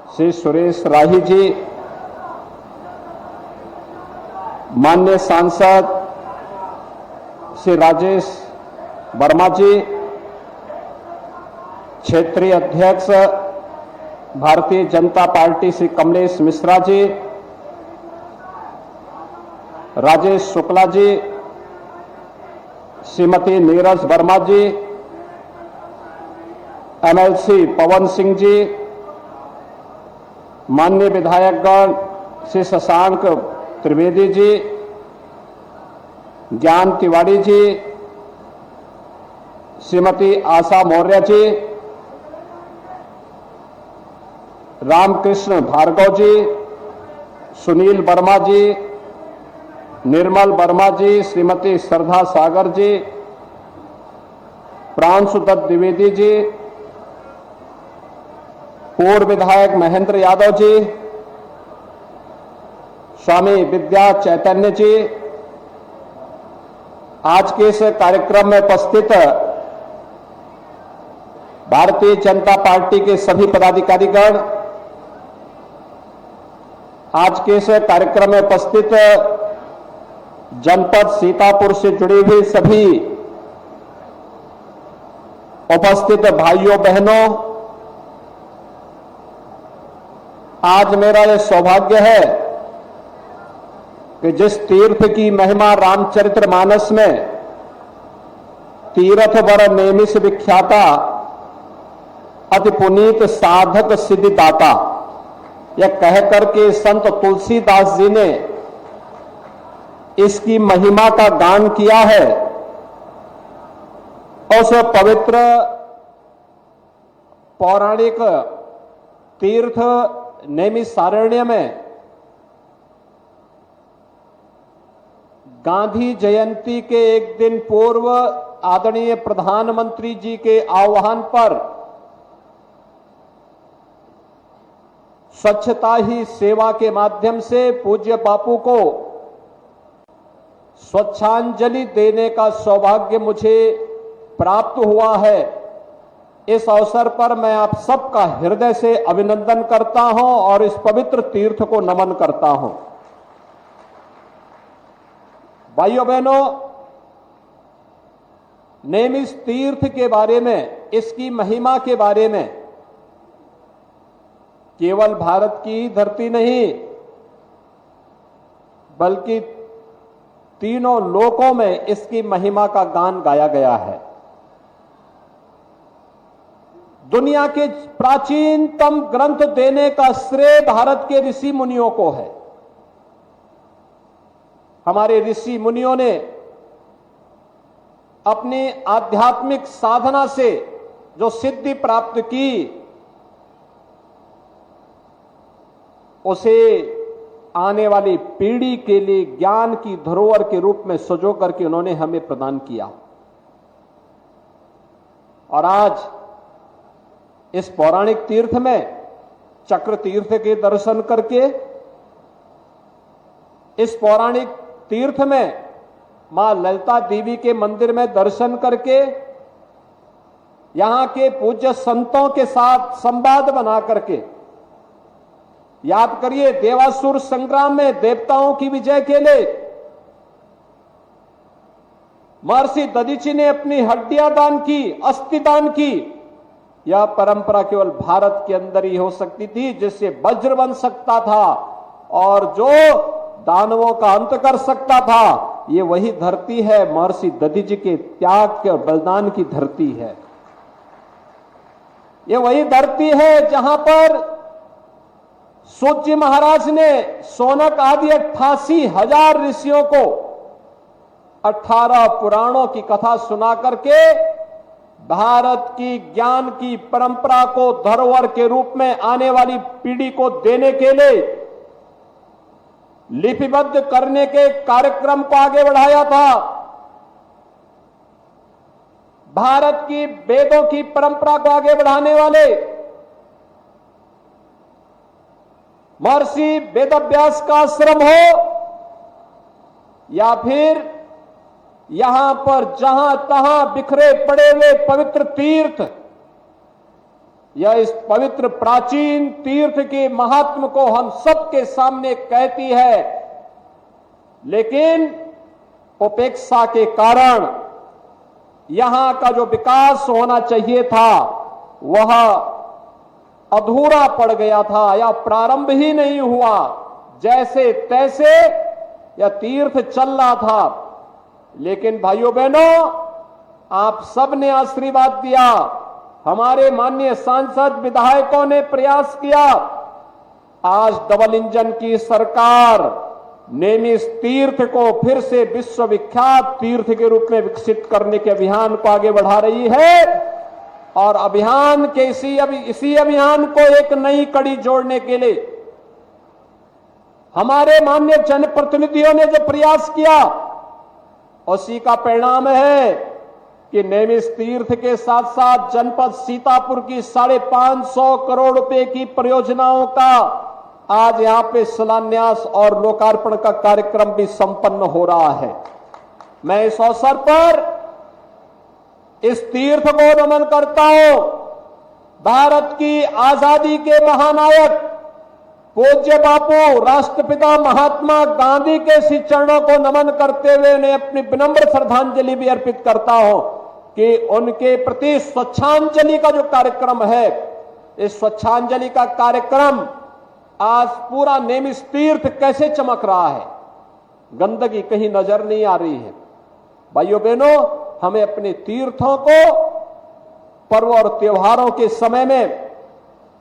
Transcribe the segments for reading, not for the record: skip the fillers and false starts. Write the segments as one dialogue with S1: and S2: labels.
S1: श्री सुरेश राही जी, माननीय सांसद श्री राजेश वर्मा जी, क्षेत्रीय अध्यक्ष भारतीय जनता पार्टी श्री कमलेश मिश्रा जी, राजेश शुक्ला जी, श्रीमती नीरज वर्मा जी, एमएलसी पवन सिंह जी, माननीय विधायकगण श्री शशांक त्रिवेदी जी, ज्ञान तिवारी जी, श्रीमती आशा मौर्य जी, रामकृष्ण भार्गव जी, सुनील वर्मा जी, निर्मल वर्मा जी, श्रीमती श्रद्धा सागर जी, प्रांशु दत्त द्विवेदी जी, पूर्व विधायक महेंद्र यादव जी, स्वामी विद्या चैतन्य जी, आज के इस कार्यक्रम में उपस्थित भारतीय जनता पार्टी के सभी पदाधिकारीगण, आज के इस कार्यक्रम में उपस्थित जनपद सीतापुर से जुड़ी हुई सभी उपस्थित भाइयों बहनों, आज मेरा यह सौभाग्य है कि जिस तीर्थ की महिमा रामचरितमानस में तीर्थ वर नेमिष विख्याता अति पुनीत साधक सिद्धिदाता, यह कह करके संत तुलसीदास जी ने इसकी महिमा का गान किया है। उस पवित्र पौराणिक तीर्थ नैमिषारण्य में गांधी जयंती के एक दिन पूर्व आदरणीय प्रधानमंत्री जी के आह्वान पर स्वच्छता ही सेवा के माध्यम से पूज्य बापू को स्वच्छांजलि देने का सौभाग्य मुझे प्राप्त हुआ है। इस अवसर पर मैं आप सबका हृदय से अभिनंदन करता हूं और इस पवित्र तीर्थ को नमन करता हूं। भाइयों बहनों, नेमिष तीर्थ के बारे में, इसकी महिमा के बारे में केवल भारत की धरती नहीं बल्कि तीनों लोकों में इसकी महिमा का गान गाया गया है। दुनिया के प्राचीनतम ग्रंथ देने का श्रेय भारत के ऋषि मुनियों को है। हमारे ऋषि मुनियों ने अपनी आध्यात्मिक साधना से जो सिद्धि प्राप्त की, उसे आने वाली पीढ़ी के लिए ज्ञान की धरोहर के रूप में सजो करके उन्होंने हमें प्रदान किया। और आज इस पौराणिक तीर्थ में चक्र तीर्थ के दर्शन करके, इस पौराणिक तीर्थ में मां ललिता देवी के मंदिर में दर्शन करके, यहां के पूज्य संतों के साथ संवाद बना करके, याद करिए देवासुर संग्राम में देवताओं की विजय के लिए महर्षि दधीचि ने अपनी हड्डियां दान की, अस्थि दान की। यह परंपरा केवल भारत के अंदर ही हो सकती थी, जिससे वज्र बन सकता था और जो दानवों का अंत कर सकता था। ये वही धरती है, महर्षि दधीचि के त्याग के और बलिदान की धरती है। ये वही धरती है जहां पर सूत जी महाराज ने सोनक आदि 88,000 ऋषियों को 18 पुराणों की कथा सुना करके भारत की ज्ञान की परंपरा को धरोहर के रूप में आने वाली पीढ़ी को देने के लिए लिपिबद्ध करने के कार्यक्रम को आगे बढ़ाया था। भारत की वेदों की परंपरा को आगे बढ़ाने वाले महर्षि वेदव्यास का आश्रम हो या फिर यहां पर जहां तहां बिखरे पड़े हुए पवित्र तीर्थ, यह इस पवित्र प्राचीन तीर्थ के महात्म को हम सबके सामने कहती है, लेकिन उपेक्षा के कारण यहां का जो विकास होना चाहिए था वह अधूरा पड़ गया था या प्रारंभ ही नहीं हुआ। जैसे तैसे यह तीर्थ चल रहा था। लेकिन भाइयों बहनों, आप सबने आशीर्वाद दिया, हमारे माननीय सांसद विधायकों ने प्रयास किया। आज डबल इंजन की सरकार नेमिस तीर्थ को फिर से विश्वविख्यात तीर्थ के रूप में विकसित करने के अभियान को आगे बढ़ा रही है। और अभियान के इसी अभियान को एक नई कड़ी जोड़ने के लिए हमारे माननीय जनप्रतिनिधियों ने जो प्रयास किया, उसी का परिणाम है कि नेमिस तीर्थ के साथ साथ जनपद सीतापुर की 550 करोड़ रुपए की परियोजनाओं का आज यहां पे शिलान्यास और लोकार्पण का कार्यक्रम भी संपन्न हो रहा है। मैं इस अवसर पर इस तीर्थ को नमन करता हूं। भारत की आजादी के महानायक पूज्य बापू राष्ट्रपिता महात्मा गांधी के श्री चरणों को नमन करते हुए उन्हें अपनी विनम्र श्रद्धांजलि भी अर्पित करता हूं कि उनके प्रति स्वच्छांजलि का जो कार्यक्रम है, इस स्वच्छांजलि का कार्यक्रम आज पूरा नेमिस तीर्थ कैसे चमक रहा है, गंदगी कहीं नजर नहीं आ रही है। भाइयों बहनों, हमें अपने तीर्थों को पर्व और त्योहारों के समय में,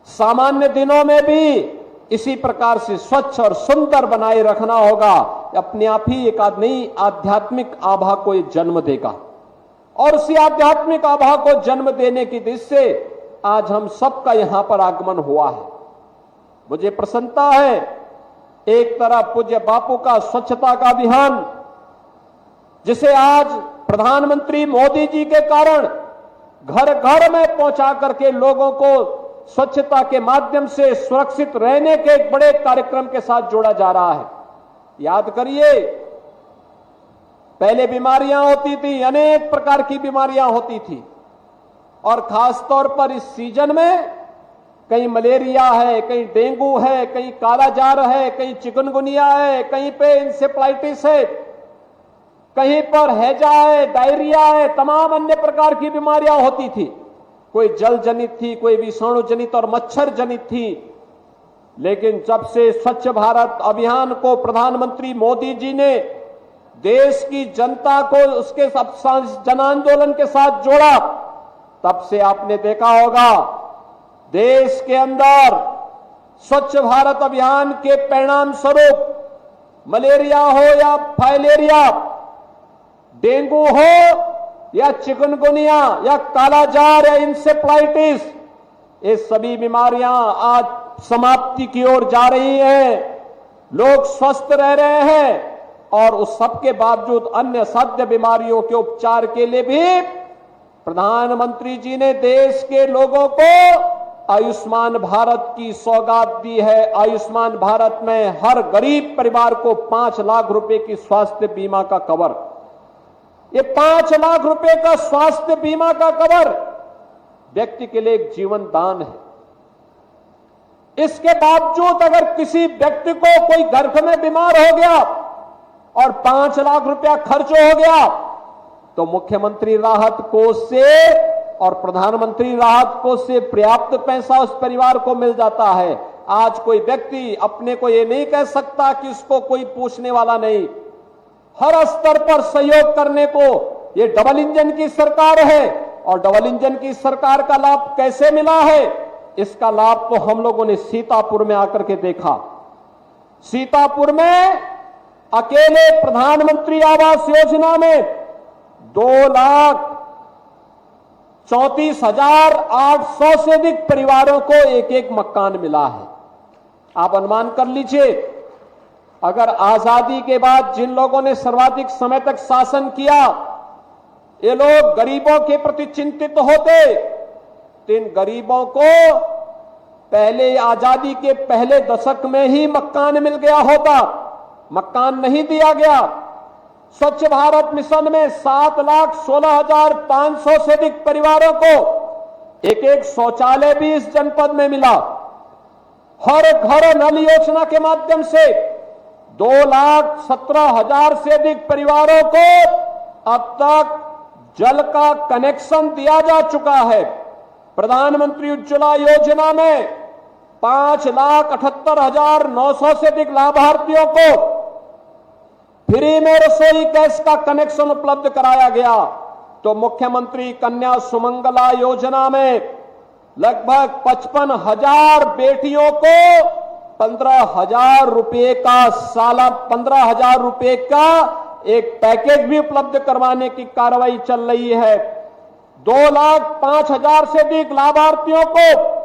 S1: सामान्य दिनों में भी इसी प्रकार से स्वच्छ और सुंदर बनाए रखना होगा। अपने आप ही एक नई आध्यात्मिक आभा को जन्म देगा और उसी आध्यात्मिक आभा को जन्म देने की दृष्टि से आज हम सबका यहां पर आगमन हुआ है। मुझे प्रसन्नता है, एक तरफ पूज्य बापू का स्वच्छता का अभियान, जिसे आज प्रधानमंत्री मोदी जी के कारण घर घर में पहुंचा करके लोगों को स्वच्छता के माध्यम से सुरक्षित रहने के एक बड़े कार्यक्रम के साथ जोड़ा जा रहा है। याद करिए, पहले बीमारियां होती थी, अनेक प्रकार की बीमारियां होती थी, और खास तौर पर इस सीजन में कहीं मलेरिया है, कहीं डेंगू है, कहीं कालाजार है, कहीं चिकनगुनिया है, कहीं पे इंसेफ्लाइटिस है, कहीं पर हैजा है, डायरिया है, तमाम अन्य प्रकार की बीमारियां होती थी। कोई जल जनित थी, कोई विषाणु जनित और मच्छर जनित थी। लेकिन जब से स्वच्छ भारत अभियान को प्रधानमंत्री मोदी जी ने देश की जनता को उसके जन आंदोलन के साथ जोड़ा, तब से आपने देखा होगा देश के अंदर स्वच्छ भारत अभियान के परिणाम स्वरूप मलेरिया हो या फाइलेरिया, डेंगू हो या चिकनगुनिया या कालाजार या इंसेफ्लाइटिस, ये सभी बीमारियां आज समाप्ति की ओर जा रही हैं। लोग स्वस्थ रह रहे हैं और उस सब के बावजूद अन्य साध्य बीमारियों के उपचार के लिए भी प्रधानमंत्री जी ने देश के लोगों को आयुष्मान भारत की सौगात दी है। आयुष्मान भारत में हर गरीब परिवार को 5 लाख रुपए की स्वास्थ्य बीमा का कवर। ये 5 लाख रुपए का स्वास्थ्य बीमा का कवर व्यक्ति के लिए एक जीवन दान है। इसके बावजूद अगर किसी व्यक्ति को कोई घर में बीमार हो गया और 5 लाख रुपया खर्च हो गया, तो मुख्यमंत्री राहत कोष से और प्रधानमंत्री राहत कोष से पर्याप्त पैसा उस परिवार को मिल जाता है। आज कोई व्यक्ति अपने को ये नहीं कह सकता कि उसको कोई पूछने वाला नहीं। हर स्तर पर सहयोग करने को ये डबल इंजन की सरकार है। और डबल इंजन की सरकार का लाभ कैसे मिला है, इसका लाभ तो हम लोगों ने सीतापुर में आकर के देखा। सीतापुर में अकेले प्रधानमंत्री आवास योजना में 2,34,800 से अधिक परिवारों को एक एक मकान मिला है। आप अनुमान कर लीजिए, अगर आजादी के बाद जिन लोगों ने सर्वाधिक समय तक शासन किया, ये लोग गरीबों के प्रति चिंतित होते, तो इन गरीबों को पहले आजादी के पहले दशक में ही मकान मिल गया होता। मकान नहीं दिया गया। स्वच्छ भारत मिशन में 7,16,500 से अधिक परिवारों को एक एक शौचालय भी इस जनपद में मिला। हर घर नल योजना के माध्यम से 2,17,000 से अधिक परिवारों को अब तक जल का कनेक्शन दिया जा चुका है। प्रधानमंत्री उज्ज्वला योजना में 5,78,900 से अधिक लाभार्थियों को फ्री में रसोई गैस का कनेक्शन उपलब्ध कराया गया। तो मुख्यमंत्री कन्या सुमंगला योजना में लगभग 55,000 बेटियों को 15,000 रुपए का 15,000 रुपए का एक पैकेज भी उपलब्ध करवाने की कार्रवाई चल रही है। 2,05,000 से अधिक लाभार्थियों को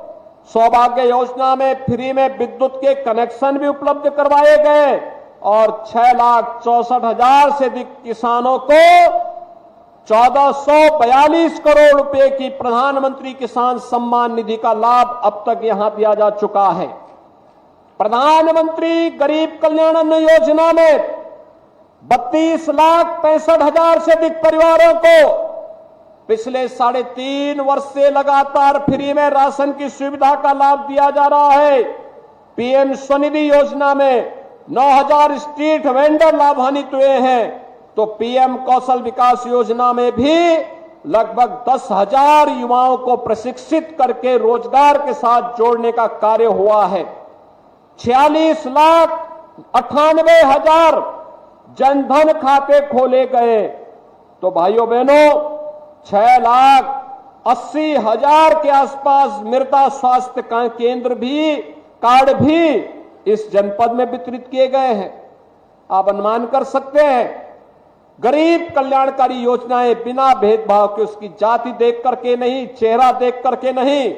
S1: सौभाग्य योजना में फ्री में विद्युत के कनेक्शन भी उपलब्ध करवाए गए और 6,64,000 से अधिक किसानों को 1,442 करोड़ रुपए की प्रधानमंत्री किसान सम्मान निधि का लाभ अब तक यहां दिया जा चुका है। प्रधानमंत्री गरीब कल्याण अन्न योजना में 32,65,000 से अधिक परिवारों को पिछले 3.5 वर्ष से लगातार फ्री में राशन की सुविधा का लाभ दिया जा रहा है। पीएम स्वनिधि योजना में 9,000 स्ट्रीट वेंडर लाभान्वित हुए हैं। तो पीएम कौशल विकास योजना में भी लगभग 10,000 युवाओं को प्रशिक्षित करके रोजगार के साथ जोड़ने का कार्य हुआ है। 46,98,000 जनधन खाते खोले गए। तो भाइयों बहनों 6,80,000 के आसपास मृदा स्वास्थ्य केंद्र भी कार्ड भी इस जनपद में वितरित किए गए हैं। आप अनुमान कर सकते हैं गरीब कल्याणकारी योजनाएं बिना भेदभाव के, उसकी जाति देख करके नहीं, चेहरा देख करके नहीं,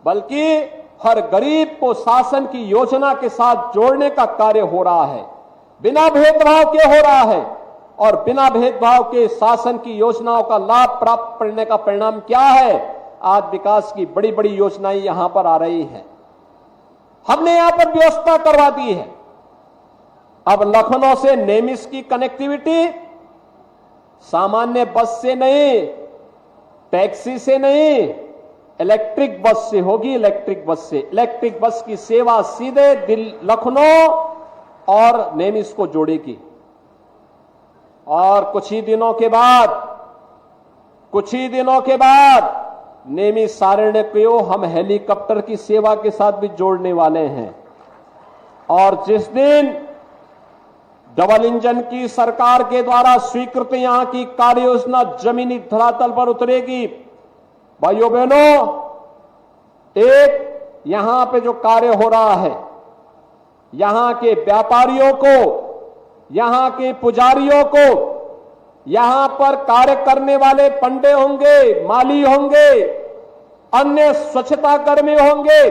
S1: बल्कि हर गरीब को शासन की योजना के साथ जोड़ने का कार्य हो रहा है, बिना भेदभाव के हो रहा है। और बिना भेदभाव के शासन की योजनाओं का लाभ प्राप्त करने का परिणाम क्या है? आज विकास की बड़ी बड़ी योजनाएं यहां पर आ रही हैं। हमने यहां पर व्यवस्था करवा दी है। अब लखनऊ से नेमिस की कनेक्टिविटी सामान्य बस से नहीं, टैक्सी से नहीं, इलेक्ट्रिक बस से होगी। इलेक्ट्रिक बस की सेवा सीधे लखनऊ और नेमिस को जोड़ेगी। और कुछ ही दिनों के बाद नेमिस सारण्य को हम हेलीकॉप्टर की सेवा के साथ भी जोड़ने वाले हैं। और जिस दिन डबल इंजन की सरकार के द्वारा स्वीकृत यहां की कार्य योजना जमीनी धरातल पर उतरेगी, भाइयों बहनों, एक यहां पे जो कार्य हो रहा है, यहां के व्यापारियों को, यहां के पुजारियों को, यहां पर कार्य करने वाले पंडे होंगे, माली होंगे, अन्य स्वच्छता कर्मी होंगे,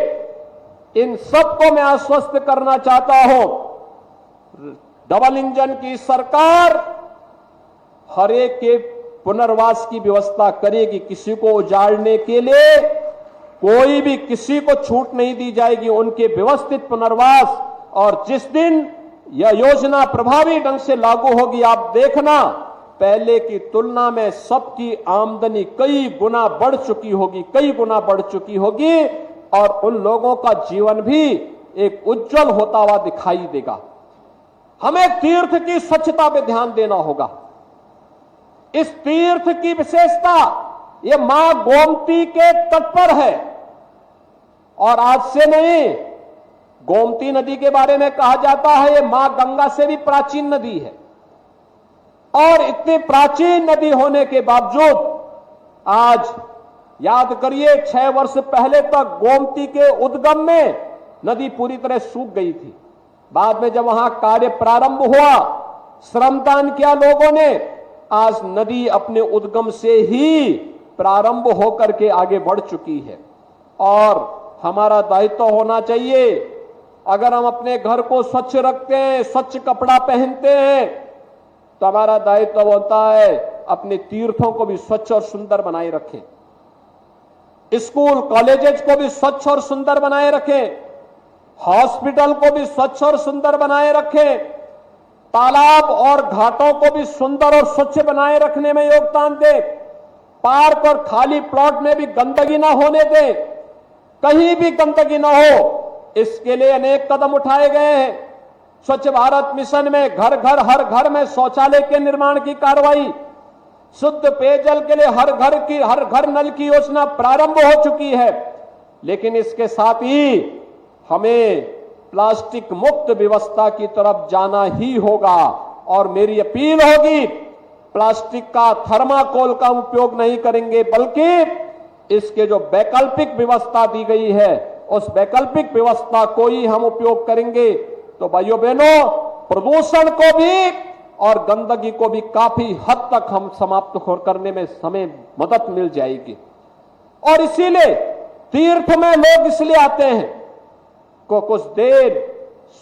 S1: इन सबको मैं आश्वस्त करना चाहता हूं, डबल इंजन की सरकार हर एक के पुनर्वास की व्यवस्था करेगी। किसी को उजाड़ने के लिए कोई भी किसी को छूट नहीं दी जाएगी, उनके व्यवस्थित पुनर्वास। और जिस दिन यह योजना प्रभावी ढंग से लागू होगी, आप देखना पहले की तुलना में सबकी आमदनी कई गुना बढ़ चुकी होगी और उन लोगों का जीवन भी एक उज्जवल होता हुआ दिखाई देगा। हमें तीर्थ की स्वच्छता पे ध्यान देना होगा। इस तीर्थ की विशेषता ये मां गोमती के तट पर है। और आज से नहीं, गोमती नदी के बारे में कहा जाता है ये मां गंगा से भी प्राचीन नदी है। और इतनी प्राचीन नदी होने के बावजूद आज याद करिए 6 वर्ष पहले तक गोमती के उद्गम में नदी पूरी तरह सूख गई थी। बाद में जब वहां कार्य प्रारंभ हुआ, श्रमदान किया लोगों ने, आज नदी अपने उद्गम से ही प्रारंभ होकर के आगे बढ़ चुकी है। और हमारा दायित्व होना चाहिए, अगर हम अपने घर को स्वच्छ रखते हैं, स्वच्छ कपड़ा पहनते हैं, तो हमारा दायित्व होता है अपने तीर्थों को भी स्वच्छ और सुंदर बनाए रखें, स्कूल कॉलेजेस को भी स्वच्छ और सुंदर बनाए रखें, हॉस्पिटल को भी स्वच्छ और सुंदर बनाए रखें, तालाब और घाटों को भी सुंदर और स्वच्छ बनाए रखने में योगदान दें। पार्क और खाली प्लॉट में भी गंदगी ना होने दें, कहीं भी गंदगी ना हो, इसके लिए अनेक कदम उठाए गए हैं। स्वच्छ भारत मिशन में घर घर हर घर में शौचालय के निर्माण की कार्रवाई, शुद्ध पेयजल के लिए हर घर नल की योजना प्रारंभ हो चुकी है। लेकिन इसके साथ ही हमें प्लास्टिक मुक्त व्यवस्था की तरफ जाना ही होगा। और मेरी अपील होगी, प्लास्टिक का थर्माकोल का उपयोग नहीं करेंगे, बल्कि इसके जो वैकल्पिक व्यवस्था दी गई है उस वैकल्पिक व्यवस्था को ही हम उपयोग करेंगे। तो भाइयों बहनों, प्रदूषण को भी और गंदगी को भी काफी हद तक हम समाप्त करने में हमें मदद मिल जाएगी। और इसीलिए तीर्थ में लोग इसलिए आते हैं को कुछ देर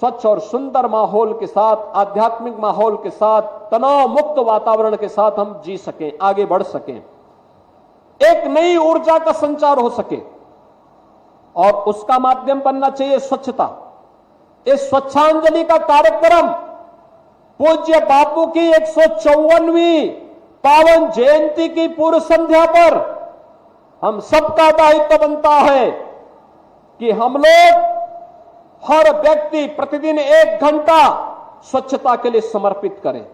S1: स्वच्छ और सुंदर माहौल के साथ, आध्यात्मिक माहौल के साथ, तनाव मुक्त वातावरण के साथ हम जी सकें, आगे बढ़ सकें, एक नई ऊर्जा का संचार हो सके। और उसका माध्यम बनना चाहिए स्वच्छता। इस स्वच्छांजलि का कार्यक्रम पूज्य बापू की 154वीं पावन जयंती की पूर्व संध्या पर हम सबका दायित्व बनता है कि हम लोग हर व्यक्ति प्रतिदिन 1 घंटा स्वच्छता के लिए समर्पित करें।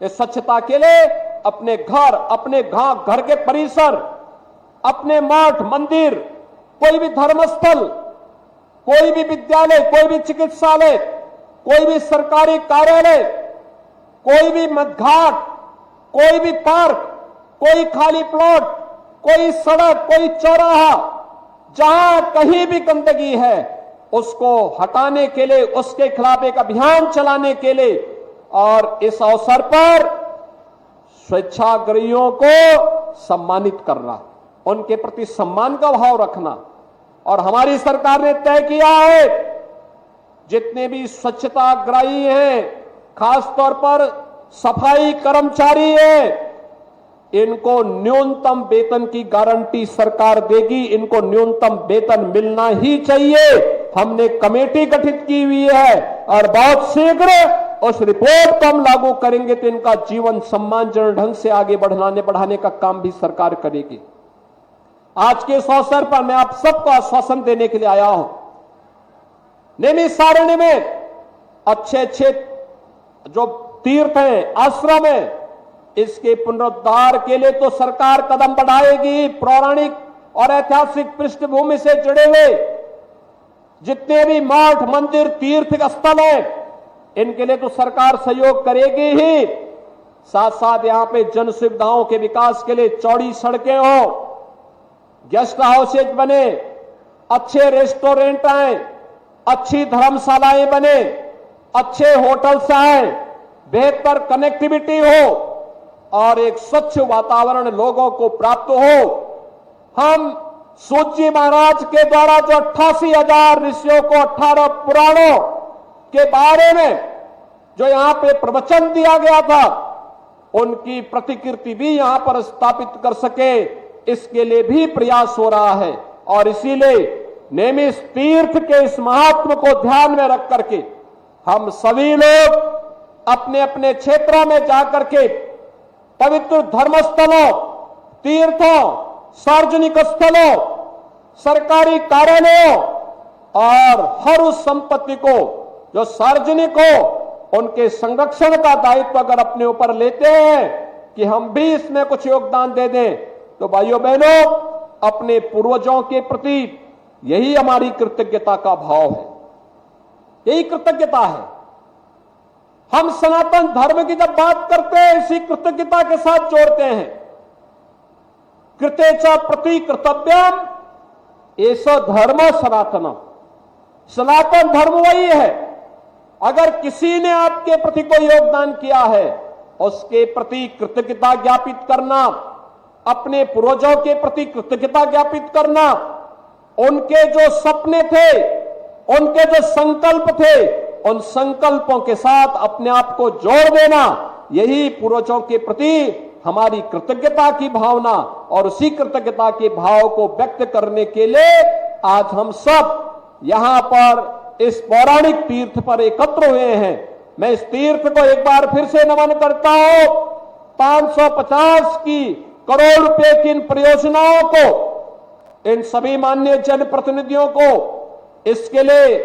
S1: इस स्वच्छता के लिए अपने घर, अपने घर के परिसर, अपने मठ मंदिर, कोई भी धर्मस्थल, कोई भी विद्यालय, कोई भी चिकित्सालय, कोई भी सरकारी कार्यालय, कोई भी घाट, कोई भी पार्क, कोई खाली प्लॉट, कोई सड़क, कोई चौराहा, जहां कहीं भी गंदगी है उसको हटाने के लिए, उसके खिलाफ एक अभियान चलाने के लिए और इस अवसर पर स्वेच्छाग्रहियों को सम्मानित करना, उनके प्रति सम्मान का भाव रखना। और हमारी सरकार ने तय किया है, जितने भी स्वच्छताग्रही हैं, खासतौर पर सफाई कर्मचारी हैं, इनको न्यूनतम वेतन की गारंटी सरकार देगी। इनको न्यूनतम वेतन मिलना ही चाहिए। हमने कमेटी गठित की हुई है और बहुत शीघ्र उस रिपोर्ट को हम लागू करेंगे तो इनका जीवन सम्मानजनक ढंग से आगे बढ़ाने का काम भी सरकार करेगी। आज के इस अवसर पर मैं आप सबको आश्वासन देने के लिए आया हूं। नैमिषारण्य में अच्छे जो तीर्थ हैं, आश्रम है, इसके पुनरुद्धार के लिए तो सरकार कदम बढ़ाएगी। पौराणिक और ऐतिहासिक पृष्ठभूमि से जुड़े हुए जितने भी मठ मंदिर तीर्थ स्थल हैं, इनके लिए तो सरकार सहयोग करेगी ही। साथ साथ यहां पे जन सुविधाओं के विकास के लिए चौड़ी सड़कें हो, गेस्ट हाउसेज बने, अच्छे रेस्टोरेंट आए, अच्छी धर्मशालाएं बने, अच्छे होटल्स आए, बेहतर कनेक्टिविटी हो और एक स्वच्छ वातावरण लोगों को प्राप्त हो। हम सूत जी महाराज के द्वारा जो 88,000 ऋषियों को 18 पुराणों के बारे में जो यहां पे प्रवचन दिया गया था, उनकी प्रतिकृति भी यहां पर स्थापित कर सके, इसके लिए भी प्रयास हो रहा है। और इसीलिए नैमिष तीर्थ के इस महात्म को ध्यान में रख करके हम सभी लोग अपने अपने क्षेत्रों में जाकर के पवित्र धर्मस्थलों, तीर्थों, सार्वजनिक स्थलों, सरकारी कार्यालयों और हर उस संपत्ति को जो सार्वजनिक हो, उनके संरक्षण का दायित्व अगर अपने ऊपर लेते हैं कि हम भी इसमें कुछ योगदान दे दें, तो भाइयों बहनों, अपने पूर्वजों के प्रति यही हमारी कृतज्ञता का भाव है, यही कृतज्ञता है। हम सनातन धर्म की जब बात करते हैं, इसी कृतज्ञता के साथ जोड़ते हैं। कृते च प्रति कर्तव्यम एषो धर्म सनातनम। सनातन धर्म वही है, अगर किसी ने आपके प्रति कोई योगदान किया है, उसके प्रति कृतज्ञता ज्ञापित करना, अपने पूर्वजों के प्रति कृतज्ञता ज्ञापित करना, उनके जो सपने थे, उनके जो संकल्प थे, उन संकल्पों के साथ अपने आप को जोड़ देना, यही पूर्वजों के प्रति हमारी कृतज्ञता की भावना। और उसी कृतज्ञता के भाव को व्यक्त करने के लिए आज हम सब यहां पर इस पौराणिक तीर्थ पर एकत्र हुए हैं। मैं इस तीर्थ को एक बार फिर से नमन करता हूं। 550 की करोड़ रुपए की इन परियोजनाओं को, इन सभी माननीय जनप्रतिनिधियों को इसके लिए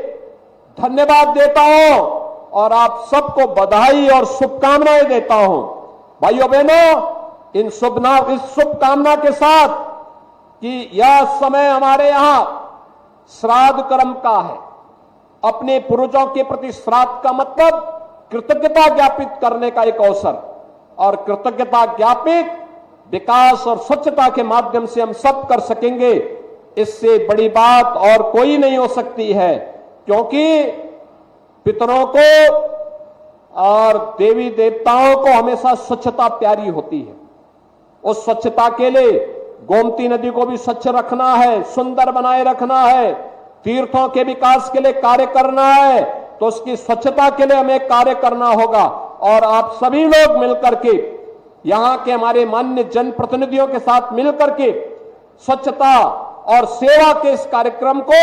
S1: धन्यवाद देता हूं और आप सबको बधाई और शुभकामनाएं देता हूं। भाइयों बहनों, इस शुभकामना के साथ कि यह समय हमारे यहां श्राद्ध कर्म का है। अपने पूर्वजों के प्रति श्राद्ध का मतलब कृतज्ञता ज्ञापित करने का एक अवसर, और कृतज्ञता ज्ञापित विकास और स्वच्छता के माध्यम से हम सब कर सकेंगे। इससे बड़ी बात और कोई नहीं हो सकती है, क्योंकि पितरों को और देवी देवताओं को हमेशा स्वच्छता प्यारी होती है। उस स्वच्छता के लिए गोमती नदी को भी स्वच्छ रखना है, सुंदर बनाए रखना है, तीर्थों के विकास के लिए कार्य करना है, तो उसकी स्वच्छता के लिए हमें कार्य करना होगा। और आप सभी लोग मिलकर के, यहां के हमारे माननीय जनप्रतिनिधियों के साथ मिलकर के स्वच्छता और सेवा के इस कार्यक्रम को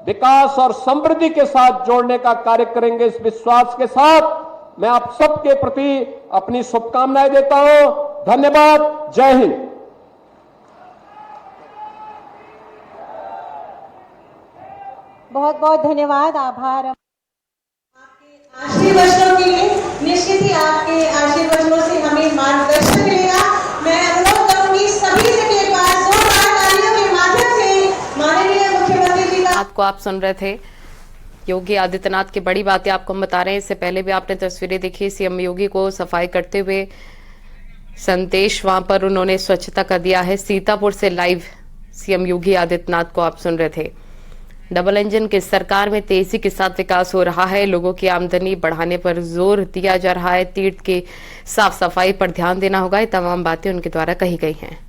S1: विकास और समृद्धि के साथ जोड़ने का कार्य करेंगे। इस विश्वास के साथ मैं आप सबके प्रति अपनी शुभकामनाएं देता हूं। धन्यवाद। जय हिंद।
S2: बहुत बहुत धन्यवाद, आभार
S3: आपके आशीर्वचनों के लिए। निश्चित ही आपके आशीर्वचनों से हमें मार्गदर्शन मिलेगा। मैं अनुरोध करूंगी सभी से कि एक बार जोरदार तालियों के माध्यम से माननीय मुख्यमंत्री जी का।
S4: आपको आप सुन रहे थे योगी आदित्यनाथ की बड़ी बातें आपको हम बता रहे हैं। इससे पहले भी आपने तस्वीरें देखी सीएम योगी को सफाई करते हुए, संदेश वहां पर उन्होंने स्वच्छता का दिया है। सीतापुर से लाइव सीएम योगी आदित्यनाथ को आप सुन रहे थे। डबल इंजन की सरकार में तेजी के साथ विकास हो रहा है। लोगों की आमदनी बढ़ाने पर जोर दिया जा रहा है। तीर्थ की साफ सफाई पर ध्यान देना होगा। ये तमाम बातें उनके द्वारा कही गई हैं।